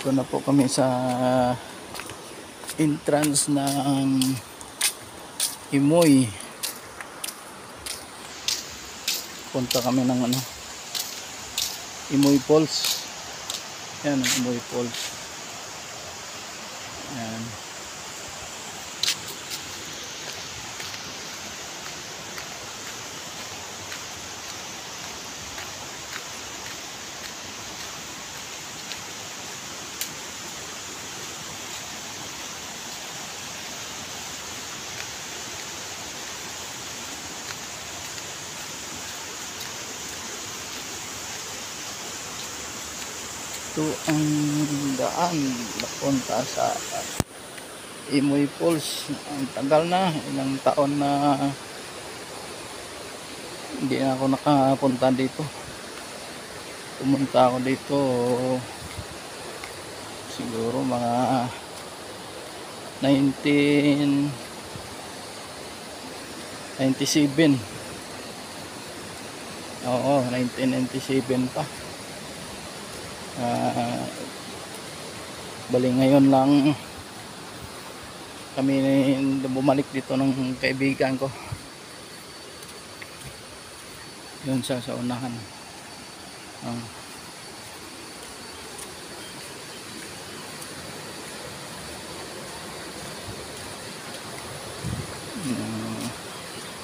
Dito na po kami sa entrance ng Imoy. Punta kami ng Imoy Falls. Yan ang Imoy Falls. Yan. Ito ang daan papunta sa Imoy Falls. Ang tagal na, ilang taon na hindi na ako nakapunta dito. Pumunta ako dito siguro mga 1997. Oo, 1997 pa. Bali ngayon lang kami bumalik dito ng kaibigan ko yun sa unahan.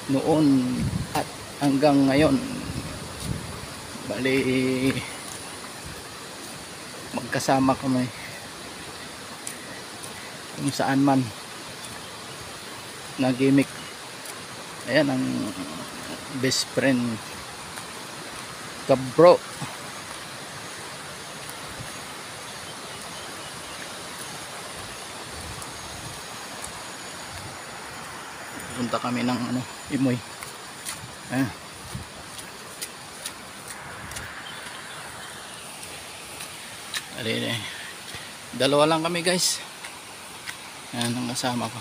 Noon at hanggang ngayon bali magkasama kami kung saan man na gimmick. Ayan ang best friend kabro. Punta kami ng Imoy. Ayan. Dalawa lang kami guys. Yan ang kasama ko.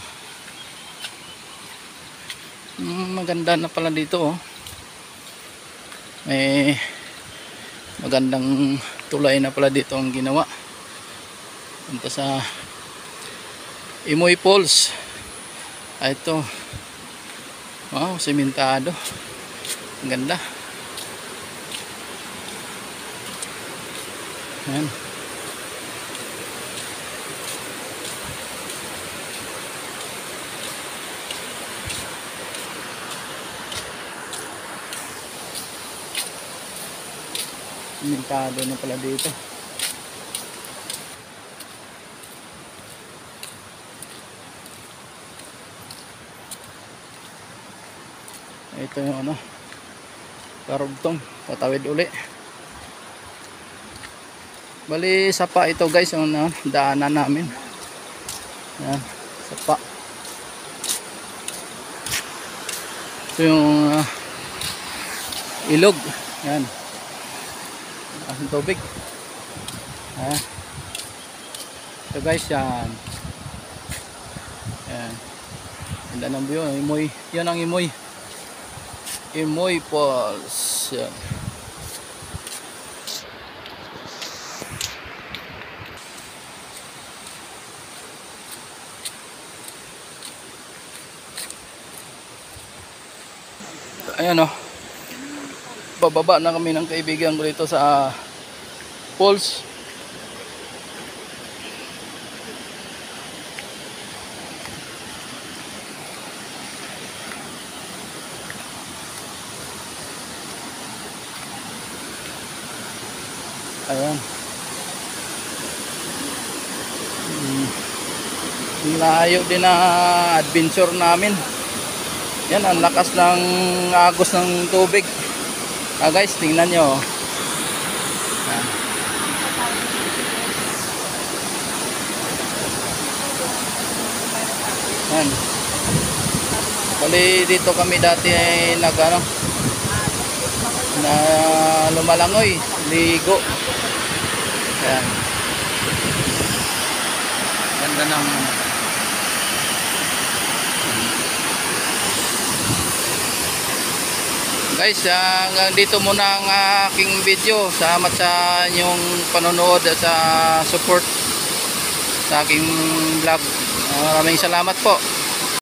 Maganda na pala dito may magandang tulay na pala dito ang ginawa. Punta sa Imoy Falls. Ito, wow, sementado. Ang ganda. Yan. Sementado na pala dito. Ito yung karugtong, tatawid uli. Bali sapa ito guys, yung daanan namin. Yan, sapa. Ito yung ilog. Yan. Ang tubig. Ito guys, yan. Yan. Ganda ng view, Imoy. Yan ang Imoy. Imoy Falls. Yan. Ayan bababa na kami ng kaibigan ko dito sa falls. Ayan. Layo din na adventure namin. Yan ang lakas ng agos ng tubig. Guys, tingnan nyo. Yan. Bali dito kami dati ay na lumalangoy, ligo. Yan. Ganda ng guys, hanggang dito muna ang aking video. Salamat sa inyong panonood at sa support. sa aking vlog. Maraming salamat po.